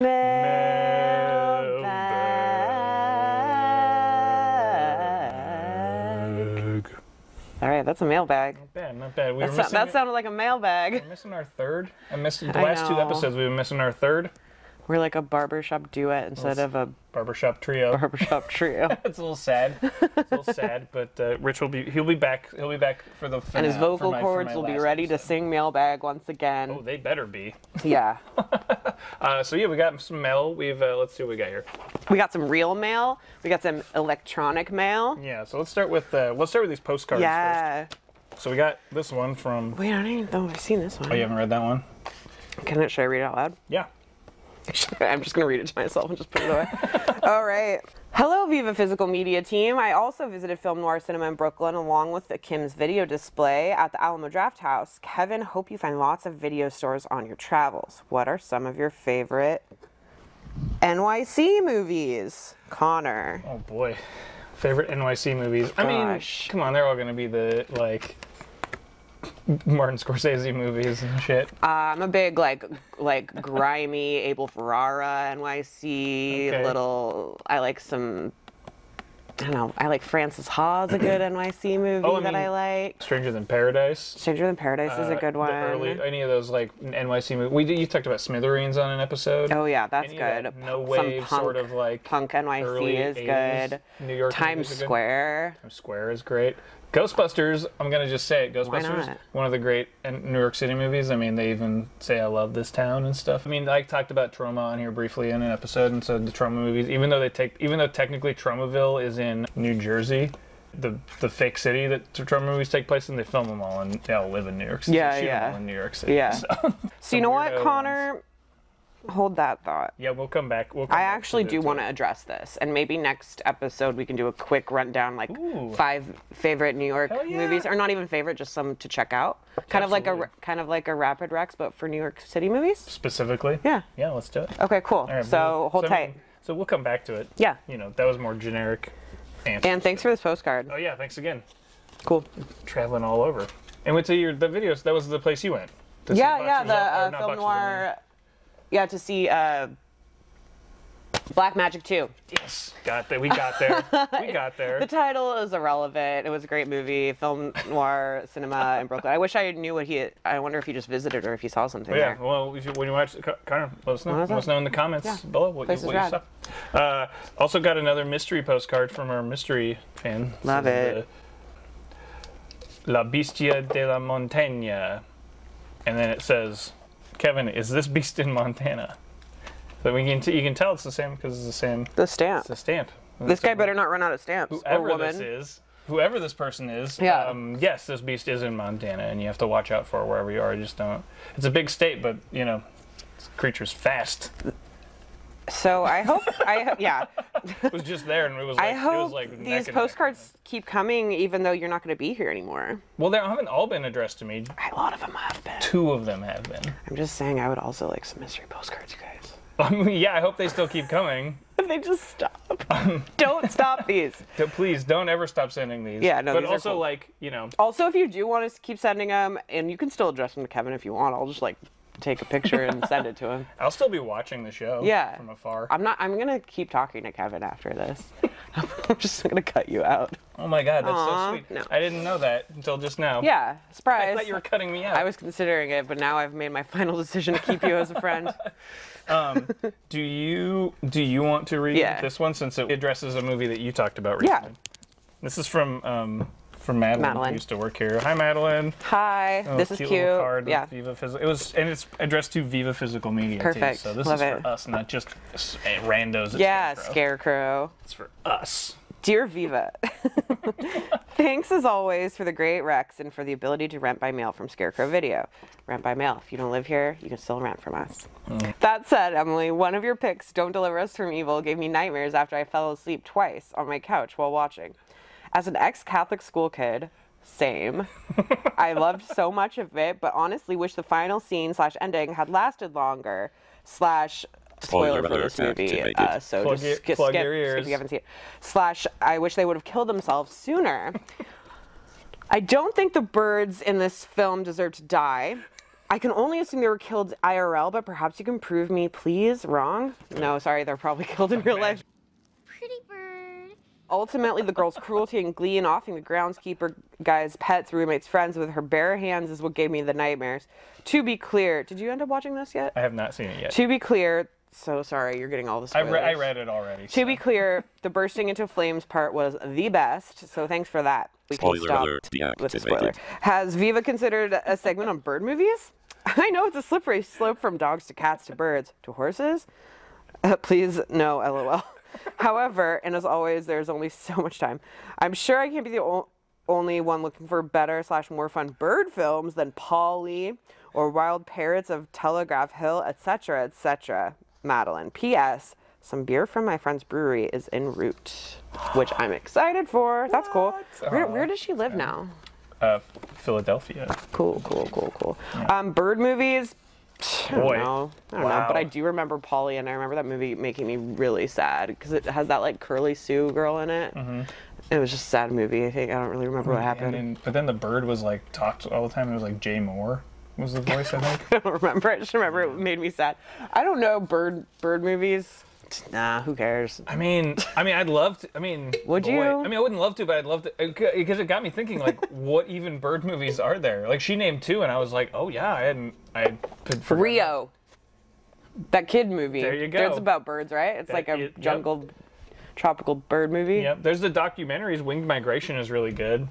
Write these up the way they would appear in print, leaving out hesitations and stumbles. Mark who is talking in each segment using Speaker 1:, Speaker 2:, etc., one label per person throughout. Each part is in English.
Speaker 1: Mailbag. All right, that's a mailbag.
Speaker 2: Not bad, not bad.
Speaker 1: That sounded like a mailbag.
Speaker 2: We're missing our third. I missed the last two episodes. We've been missing our third.
Speaker 1: We're like a barbershop duet instead of a
Speaker 2: barbershop trio.
Speaker 1: Barbershop trio.
Speaker 2: It's a little sad. It's a little sad, but Rich he'll be back. He'll be back for the finale.
Speaker 1: And his vocal cords will be ready to sing mailbag once again.
Speaker 2: Oh, they better be.
Speaker 1: Yeah.
Speaker 2: So yeah, we got some mail. We've let's see what we got here.
Speaker 1: We got some real mail. We got some electronic mail.
Speaker 2: Yeah. So let's start with these postcards first. So we got this one from.
Speaker 1: Wait, I don't even know if I've seen this one.
Speaker 2: Oh, you haven't read that one?
Speaker 1: Should I read it out loud?
Speaker 2: Yeah.
Speaker 1: I'm just going to read it to myself and just put it away. All right. Hello, Viva Physical Media team. I also visited Film Noir Cinema in Brooklyn along with Kim's video display at the Alamo Draft House. Kevin, hope you find lots of video stores on your travels. What are some of your favorite NYC movies? Connor.
Speaker 2: Oh, boy. Favorite NYC movies. I mean, come on, they're all going to be the, like, Martin Scorsese movies and shit.
Speaker 1: I'm a big like grimy Abel Ferrara NYC little. I like some. I don't know. I like Frances Ha's a good NYC movie that I like.
Speaker 2: Stranger Than Paradise.
Speaker 1: Stranger Than Paradise is a good one.
Speaker 2: Any of those like NYC movies. You talked about Smithereens on an episode.
Speaker 1: Oh yeah, that's good.
Speaker 2: No Wave sort of like
Speaker 1: punk NYC is good.
Speaker 2: New York
Speaker 1: Times Square.
Speaker 2: Times Square is great. Ghostbusters, I'm going to just say it. Ghostbusters, one of the great New York City movies. I mean, they even say I love this town and stuff. I mean, I talked about Trauma on here briefly in an episode, and so the Trauma movies, even though technically Traumaville is in New Jersey, the fake city that Trauma movies take place in, they film them all and they all live in New York City.
Speaker 1: Yeah,
Speaker 2: Shoot them all in New York City.
Speaker 1: Yeah. So you know what, Connor? Hold that thought.
Speaker 2: Yeah, we'll come back.
Speaker 1: I actually do want to address this, and maybe next episode we can do a quick rundown, like 5 favorite New York movies, or not even favorite, just some to check out. Kind of like a Rapid Rex, but for New York City movies. Specifically. Yeah. Yeah, let's do it. Okay, cool. Right, so hold tight.
Speaker 2: So we'll come back to it.
Speaker 1: Yeah.
Speaker 2: You know, that was more generic answer.
Speaker 1: And thanks for this postcard.
Speaker 2: Oh yeah, thanks again.
Speaker 1: Cool.
Speaker 2: Traveling all over. And went to the videos. That was the place you went.
Speaker 1: Yeah, the Film Noir. Yeah, to see Black Magic 2.
Speaker 2: Yes, got there. We got there. We got there.
Speaker 1: The title is irrelevant. It was a great movie. Film Noir Cinema in Brooklyn. I wish I knew what I wonder if he just visited or if he saw something there.
Speaker 2: Yeah, well, when you watch, Connor, let us know. Let us know in the comments below what you saw. Also got another mystery postcard from our mystery fan.
Speaker 1: Love it.
Speaker 2: La Bestia de la Montaña. And then it says, Kevin, is this beast in Montana? So you can tell it's the same because it's the same.
Speaker 1: The stamp.
Speaker 2: It's the stamp.
Speaker 1: This guy better not run out of stamps.
Speaker 2: Whoever this person is.
Speaker 1: Yeah.
Speaker 2: Yes, this beast is in Montana, and you have to watch out for it wherever you are. Just don't. It's a big state, but you know, this creature's fast.
Speaker 1: So I hope yeah.
Speaker 2: It was just there, and it was like,
Speaker 1: I hope these postcards keep coming, even though you're not going to be here anymore.
Speaker 2: Well, they haven't all been addressed to me.
Speaker 1: A lot of them have been.
Speaker 2: 2 of them have been.
Speaker 1: I'm just saying, I would also like some mystery postcards, you guys.
Speaker 2: Yeah, I hope they still keep coming.
Speaker 1: They just stop. Don't stop these.
Speaker 2: Please, don't ever stop sending these.
Speaker 1: Yeah, no,
Speaker 2: but
Speaker 1: these
Speaker 2: also,
Speaker 1: are cool.
Speaker 2: like, you know.
Speaker 1: Also, if you do want to keep sending them, and you can still address them to Kevin if you want, I'll just like take a picture and send it to him.
Speaker 2: I'll still be watching the show from afar.
Speaker 1: I'm gonna keep talking to Kevin after this. I'm just gonna cut you out.
Speaker 2: Oh my god, that's so sweet. No. I didn't know that until just now.
Speaker 1: Yeah, surprise.
Speaker 2: I thought you were cutting me out.
Speaker 1: I was considering it, but now I've made my final decision to keep you as a friend.
Speaker 2: Do you want to read this one, since it addresses a movie that you talked about recently? Yeah. This is from Madeline, who used to work here. Hi, Madeline.
Speaker 1: Hi. This is cute.
Speaker 2: Card with Viva it's addressed to Viva Physical Media.
Speaker 1: Perfect.
Speaker 2: Too, so this is for us, not just randos.
Speaker 1: Yeah, Scarecrow.
Speaker 2: It's for us.
Speaker 1: Dear Viva, thanks as always for the great recs and for the ability to rent by mail from Scarecrow Video. Rent by mail. If you don't live here, you can still rent from us. That said, Emily, one of your picks, Don't Deliver Us from Evil, gave me nightmares after I fell asleep twice on my couch while watching. As an ex-Catholic school kid, same. I loved so much of it, but honestly wish the final scene / ending had lasted longer / spoiler for this movie, so just skip if you haven't seen it. / I wish they would have killed themselves sooner. I don't think the birds in this film deserve to die. I can only assume they were killed IRL, but perhaps you can prove me, please, wrong? No, sorry, they're probably killed in real life.
Speaker 3: Pretty bird.
Speaker 1: Ultimately, the girl's cruelty and glee in offing the groundskeeper guy's pets, roommates, friends with her bare hands is what gave me the nightmares. To be clear, did you end up watching this yet?
Speaker 2: I have not seen it yet.
Speaker 1: To be clear, so sorry, you're getting all the spoilers.
Speaker 2: I read it already.
Speaker 1: To be clear, the bursting into flames part was the best, so thanks for that. We can stop with the spoiler. Has Viva considered a segment on bird movies? I know it's a slippery slope from dogs to cats to birds to horses. Please, no, LOL. However, and as always, there's only so much time. I'm sure I can't be the only one looking for better / more fun bird films than Polly or Wild Parrots of Telegraph Hill, etc., etc. Madeline. P.S. Some beer from my friend's brewery is en route, which I'm excited for. That's cool. Where does she live now?
Speaker 2: Philadelphia.
Speaker 1: Cool. Yeah. Bird movies. I don't know, but I do remember Polly, and I remember that movie making me really sad because it has that like Curly Sue girl in it. It was just a sad movie. I think I don't really remember what happened.
Speaker 2: But then the bird was like talked all the time. It was like Jay Moore was the voice, I think.
Speaker 1: I don't remember. I just remember it made me sad. I don't know bird movies. Nah, who cares?
Speaker 2: I mean, I'd love to. I mean,
Speaker 1: would you?
Speaker 2: I mean, I wouldn't love to, but I'd love to because it got me thinking. Like, what even bird movies are there? Like, she named 2, and I was like, oh yeah, I could forget.
Speaker 1: Rio. That kid movie.
Speaker 2: There you go.
Speaker 1: It's about birds, right? It's like a jungle, tropical bird movie.
Speaker 2: Yep. There's the documentaries. Winged Migration is really good.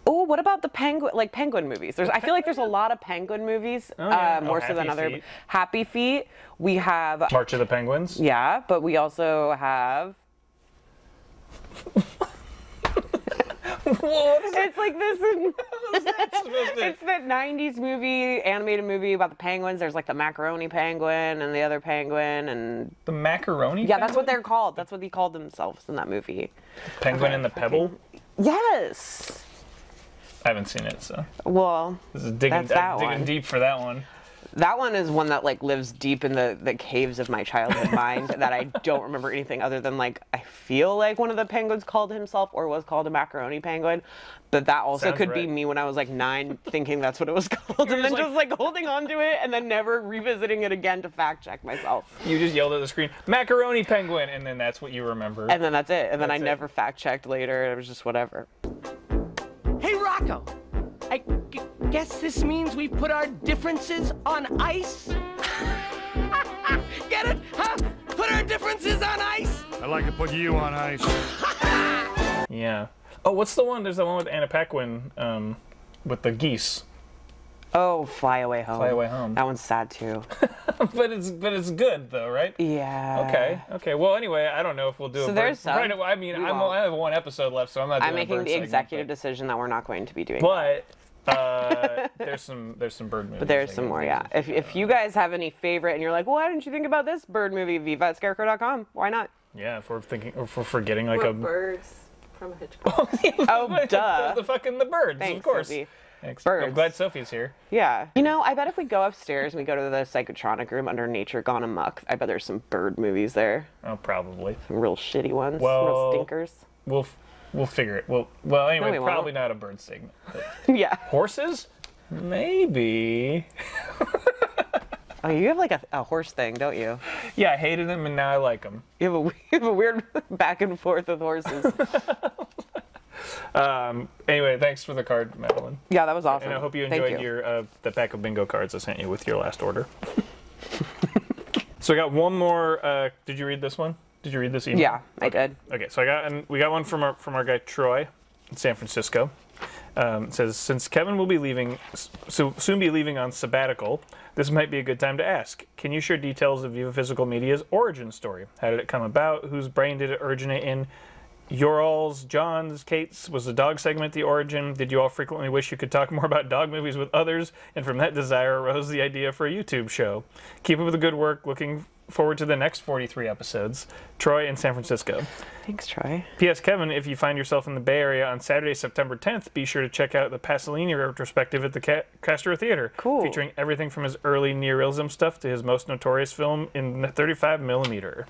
Speaker 1: Oh, what about the penguin movies? I feel like there's a lot of penguin movies, more so than other. Happy Feet. We have
Speaker 2: March of the Penguins.
Speaker 1: Yeah, but we also have. It's like this. It's that '90s movie, animated movie about the penguins. There's like the macaroni penguin and the other penguin and.
Speaker 2: The macaroni.
Speaker 1: Yeah, penguin? That's what they're called. That's what they called themselves in that movie.
Speaker 2: Penguin and the Pebble.
Speaker 1: Yes.
Speaker 2: I haven't seen it, so.
Speaker 1: Well,
Speaker 2: this is digging deep for that one.
Speaker 1: That one is one that like lives deep in the caves of my childhood mind that I don't remember anything other than like I feel like one of the penguins called himself or was called a macaroni penguin, but that also could be me when I was like 9 thinking that's what it was called and then just like holding on to it and then never revisiting it again to fact check myself.
Speaker 2: You just yelled at the screen, macaroni penguin, and then that's what you remember.
Speaker 1: And then that's it. And then I never fact checked later. It was just whatever.
Speaker 4: Hey Rocco, I guess this means we put our differences on ice? Get it? Huh? Put our differences on ice?
Speaker 5: I'd like to put you on ice.
Speaker 2: Yeah. Oh, what's the one? There's the one with Anna Paquin with the geese.
Speaker 1: Oh, Fly Away Home.
Speaker 2: Fly Away Home.
Speaker 1: That one's sad too.
Speaker 2: but it's good though, right?
Speaker 1: Yeah.
Speaker 2: Okay. Well, anyway, I don't know if we'll do it.
Speaker 1: So there's some.
Speaker 2: Right, I mean, I have 1 episode left, so I'm not.
Speaker 1: I'm making the executive decision that we're not going to be doing.
Speaker 2: But there's some bird movies.
Speaker 1: But there's some more, yeah. If you guys have any favorite and you're like, well, why didn't you think about this bird movie? Viva@scarecrow.com. Why not?
Speaker 2: Yeah, if we're forgetting like
Speaker 6: birds from Hitchcock.
Speaker 1: Oh, duh.
Speaker 2: The birds,
Speaker 1: Thanks,
Speaker 2: of course.
Speaker 1: Sophie.
Speaker 2: Birds. I'm glad Sophie's here.
Speaker 1: Yeah. You know, I bet if we go upstairs and we go to the psychotronic room under Nature Gone Amok, I bet there's some bird movies there.
Speaker 2: Oh, probably.
Speaker 1: Some real shitty ones.
Speaker 2: Well,
Speaker 1: real stinkers.
Speaker 2: We'll figure it. Well, anyway, probably not a bird segment.
Speaker 1: Yeah.
Speaker 2: Horses? Maybe.
Speaker 1: Oh, you have like a horse thing, don't you?
Speaker 2: Yeah, I hated them and now I like them.
Speaker 1: You have a weird back and forth with horses.
Speaker 2: Anyway, thanks for the card, Madeline.
Speaker 1: Yeah, that was awesome.
Speaker 2: And I hope you enjoyed your the pack of bingo cards I sent you with your last order. So I got one more. Did you read this one? Did you read this email?
Speaker 1: Yeah, I did.
Speaker 2: Okay, so we got one from our guy Troy in San Francisco. It says, since Kevin will be leaving, soon be leaving on sabbatical, this might be a good time to ask. Can you share details of Viva Physical Media's origin story? How did it come about? Whose brain did it originate in? Your all's, John's, Kate's, was the dog segment the origin? Did you all frequently wish you could talk more about dog movies with others? And from that desire arose the idea for a YouTube show. Keep up the good work. Looking forward to the next 43 episodes. Troy in San Francisco.
Speaker 1: Thanks, Troy.
Speaker 2: P.S. Kevin, if you find yourself in the Bay Area on Saturday, September 10th, be sure to check out the Pasolini retrospective at the Castro Theater.
Speaker 1: Cool.
Speaker 2: Featuring everything from his early neorealism stuff to his most notorious film in the 35mm.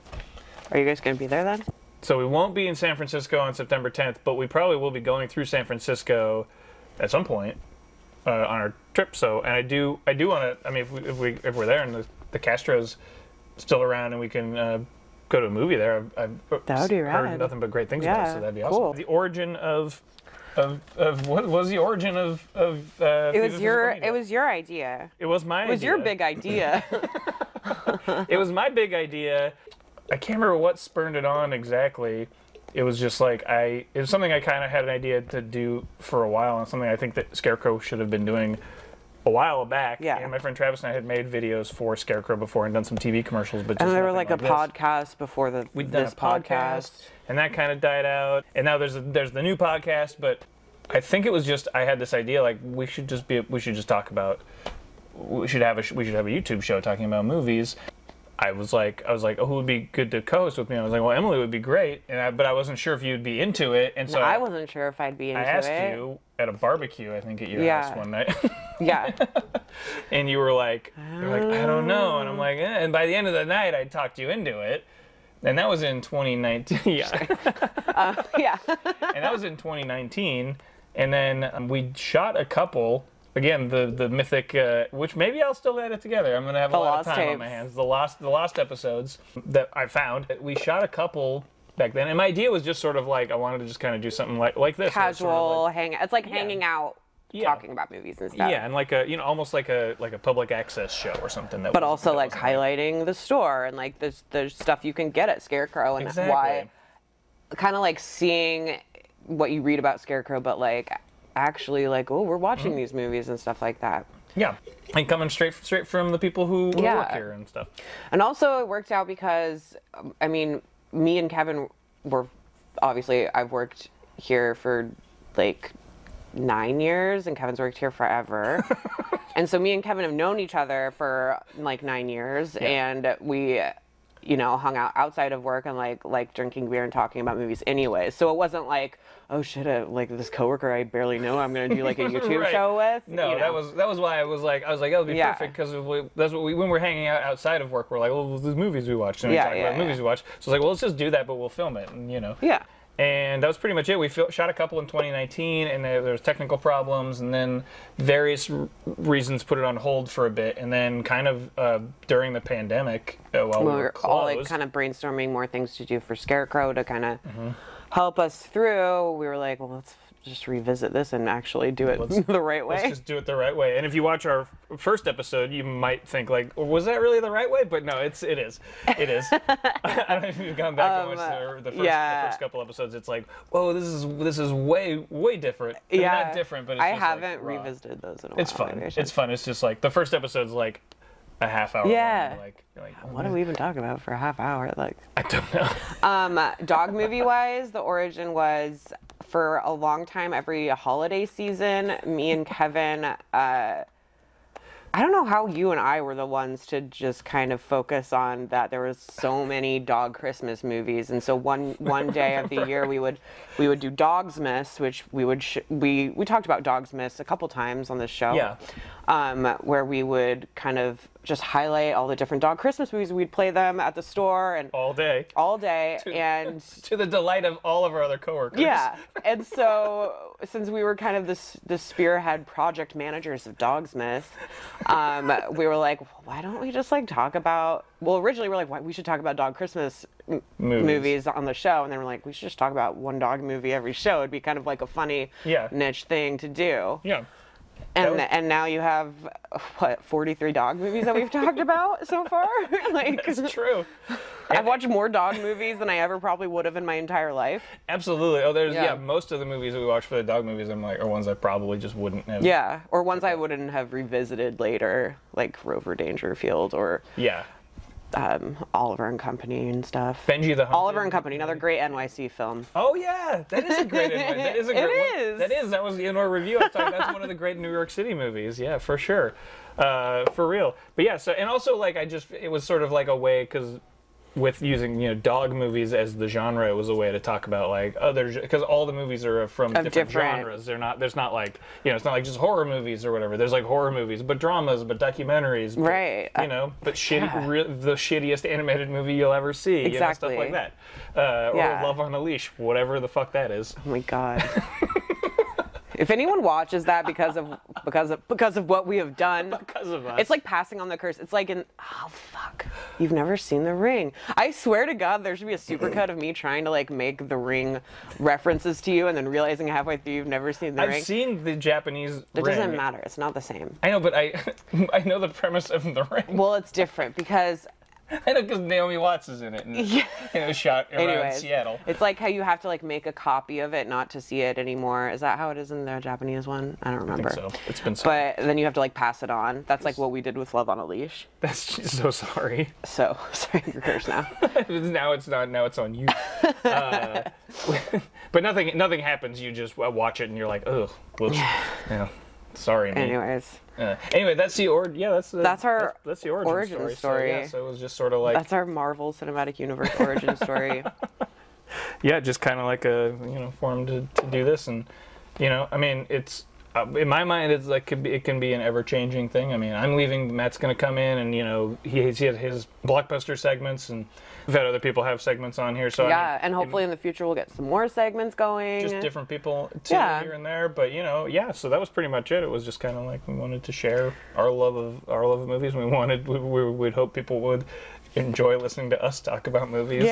Speaker 1: Are you guys going to be there then?
Speaker 2: So we won't be in San Francisco on September 10th, but we probably will be going through San Francisco at some point. on our trip. So, and I do want to. I mean, if we're there and the Castro's still around and we can go to a movie there, I've
Speaker 1: that would be
Speaker 2: heard
Speaker 1: rad.
Speaker 2: nothing but great things about it. So that'd be awesome.
Speaker 1: Cool.
Speaker 2: The origin of what was the origin of
Speaker 1: it was your idea.
Speaker 2: It was my idea.
Speaker 1: It was your big idea.
Speaker 2: It was my big idea. I can't remember what spurred it on exactly. It was just like it was something I kind of had an idea to do for a while, and something I think that Scarecrow should have been doing a while back.
Speaker 1: Yeah.
Speaker 2: And my friend Travis and I had made videos for Scarecrow before and done some TV commercials, but just
Speaker 1: And there were
Speaker 2: nothing
Speaker 1: like a
Speaker 2: this.
Speaker 1: podcast before
Speaker 2: We'd done
Speaker 1: this
Speaker 2: a podcast, and that kind of died out. And now there's the new podcast, but I think it was just I had this idea like we should have a YouTube show talking about movies. I was like, oh, who would be good to co-host with me? And I was like, well, Emily would be great, but I wasn't sure if you'd be into it, and so
Speaker 1: I wasn't sure if I'd be into it.
Speaker 2: I asked you at a barbecue, I think at your house one night.
Speaker 1: Yeah.
Speaker 2: And you were like, I don't know, and I'm like, and by the end of the night, I talked you into it, and that was in 2019. Yeah.
Speaker 1: Yeah.
Speaker 2: And that was in 2019, and then we shot a couple. Again, the mythic, which maybe I'll still edit together. I'm gonna have a lot of time on my hands. The lost episodes that I found. We shot a couple back then, and my idea was just sort of like I wanted to just kind of do something like this.
Speaker 1: Casual
Speaker 2: sort of like,
Speaker 1: hang. It's like hanging out, talking about movies and stuff.
Speaker 2: Yeah, and like almost like a public access show or something.
Speaker 1: But also like highlighting the store and like there's stuff you can get at Scarecrow and why. Kind of like seeing what you read about Scarecrow, but like. Actually like, oh, we're watching these movies and stuff like that.
Speaker 2: Yeah, and coming straight from the people who work here and stuff.
Speaker 1: And also it worked out because, I mean, me and Kevin were, obviously I've worked here for like 9 years and Kevin's worked here forever. And so me and Kevin have known each other for like 9 years and we, hung out outside of work and like drinking beer and talking about movies anyway. So it wasn't like, oh shit, like this coworker I barely know I'm gonna do like a YouTube show with.
Speaker 2: No, that was why I was like that would be perfect because that's what when we're hanging out outside of work, we're like, well, the movies we watched and we talk about movies we watch. So it's like, well, let's just do that, but we'll film it, and
Speaker 1: Yeah.
Speaker 2: And that was pretty much it. We shot a couple in 2019, and there was technical problems, and then various reasons put it on hold for a bit, and then kind of during the pandemic, while we were closed,
Speaker 1: all like kind of brainstorming more things to do for Scarecrow to kind of help us through. We were like, well, let's just revisit this and actually do it the right way.
Speaker 2: Let's just do it the right way. And if you watch our first episode, you might think like, was that really the right way? But no, it is. It is. I don't know if you've gone back and watched the first couple episodes. It's like, whoa, this is way different. Not different, but it's
Speaker 1: I
Speaker 2: just
Speaker 1: haven't
Speaker 2: like,
Speaker 1: revisited those in a while.
Speaker 2: It's fun. It's fun. It's just like the first episode's like a half hour.
Speaker 1: Yeah.
Speaker 2: Long. You're like,
Speaker 1: what are we even talking about for a half hour? Like,
Speaker 2: I don't know.
Speaker 1: Dog movie wise, the origin was for a long time, every holiday season, me and Kevin, I don't know how you and I were the ones to just kind of focus on that. There was so many dog Christmas movies, and so one day of the year we would do Dogsmas, which we talked about Dogsmas a couple times on this show.
Speaker 2: Yeah.
Speaker 1: Where we would kind of just highlight all the different dog Christmas movies. We'd play them at the store and
Speaker 2: all day,
Speaker 1: and
Speaker 2: to the delight of all of our other coworkers.
Speaker 1: Yeah, and so since we were kind of the spearhead project managers of Dogsmas, we were like, why don't we just like talk about? Well, originally we were like, we should talk about dog Christmas movies on the show, and then we're like, we should just talk about one dog movie every show. It'd be kind of like a funny niche thing to do.
Speaker 2: Yeah.
Speaker 1: And now you have, 43 dog movies that we've talked about so far? Like,
Speaker 2: that's true.
Speaker 1: I've watched more dog movies than I ever probably would have in my entire life.
Speaker 2: Absolutely. Oh, there's most of the movies that we watch for the dog movies are ones I probably just wouldn't have.
Speaker 1: Yeah, or ones I wouldn't have revisited later, like Rover Dangerfield or Oliver and Company and stuff.
Speaker 2: Benji the Hunted.
Speaker 1: Oliver and Company, another great NYC film.
Speaker 2: Oh yeah, that is a great NYC. That is a great one. That was in our review. That's one of the great New York City movies. Yeah, for sure, for real. But yeah, so and also like it was sort of like a way because with using dog movies as the genre, it was a way to talk about like other because all the movies are from different genres. There's not like it's not like just horror movies or whatever. There's like horror movies, but dramas, but documentaries,
Speaker 1: right?
Speaker 2: But the shittiest animated movie you'll ever see,
Speaker 1: exactly,
Speaker 2: stuff like that, or Love on a Leash, whatever the fuck that is.
Speaker 1: Oh my god. If anyone watches that because of because of what we have done.
Speaker 2: Because of us.
Speaker 1: It's like passing on the curse. It's like oh fuck, you've never seen The Ring. I swear to God, there should be a supercut of me trying to like make The Ring references to you, and then realizing halfway through you've never seen The Ring.
Speaker 2: I've seen the Japanese
Speaker 1: It
Speaker 2: Ring.
Speaker 1: doesn't matter. It's not the same.
Speaker 2: I know, but I know the premise of The Ring.
Speaker 1: Well, it's different because.
Speaker 2: I know, because Naomi Watts is in it, and shot around Seattle.
Speaker 1: It's like how you have to like make a copy of it not to see it anymore. Is that how it is in the Japanese one? I don't remember.
Speaker 2: I think so. It's been so.
Speaker 1: But then you have to like pass it on. That's like what we did with Love on a Leash.
Speaker 2: That's so sorry.
Speaker 1: So sorry, you're cursed now.
Speaker 2: Now it's not. Now it's on you. But nothing happens. You just watch it and you're like, oh, whoops. Yeah. Sorry, man.
Speaker 1: Anyways.
Speaker 2: Anyway, that's the
Speaker 1: that's our
Speaker 2: that's the origin story. So it was just sort of like
Speaker 1: that's our Marvel Cinematic Universe origin story.
Speaker 2: Yeah, just kind of like a form to do this, and I mean, it's in my mind, it's like it can be an ever-changing thing. I mean, I'm leaving. Matt's going to come in, and he has his blockbuster segments, and we've had other people have segments on here. So
Speaker 1: yeah, and hopefully in the future we'll get some more segments going.
Speaker 2: Just different people here and there, but yeah. So that was pretty much it. It was just kind of like we wanted to share our love of movies. We'd hope people would enjoy listening to us talk about movies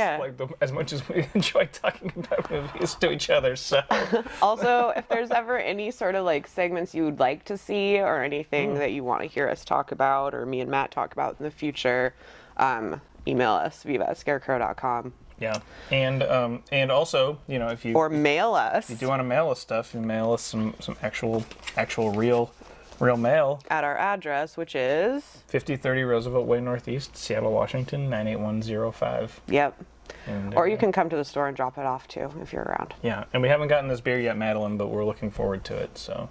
Speaker 2: as much as we enjoy talking about movies to each other. So
Speaker 1: also, if there's ever any sort of like segments you would like to see or anything that you want to hear us talk about or me and Matt talk about in the future, email us viva@scarecrow.com.
Speaker 2: Yeah, and also if you
Speaker 1: or mail us.
Speaker 2: If you do want to mail us stuff, you mail us some actual real mail
Speaker 1: at our address, which is
Speaker 2: 5030 Roosevelt Way Northeast, Seattle, Washington 98105.
Speaker 1: Yep.
Speaker 2: And,
Speaker 1: or you can come to the store and drop it off too if you're around.
Speaker 2: Yeah, and we haven't gotten this beer yet, Madeline, but we're looking forward to it. So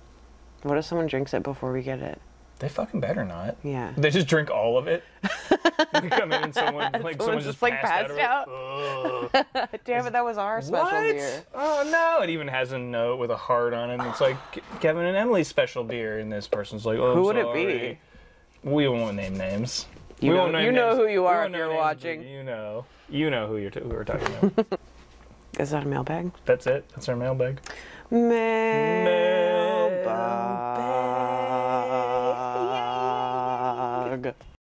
Speaker 1: what if someone drinks it before we get it?
Speaker 2: They fucking better not.
Speaker 1: Yeah.
Speaker 2: They just drink all of it. We come in and someone's just passed out.
Speaker 1: Damn it, that was our special beer.
Speaker 2: Oh no! It even has a note with a heart on it. And it's like Kevin and Emily's special beer, and this person's like, "Oh,
Speaker 1: who would
Speaker 2: sorry.
Speaker 1: it be?"
Speaker 2: We won't name names.
Speaker 1: You know who you are if you're watching.
Speaker 2: You know who we're talking about.
Speaker 1: Is that a mailbag?
Speaker 2: That's it. That's our mailbag.
Speaker 1: Mailbag.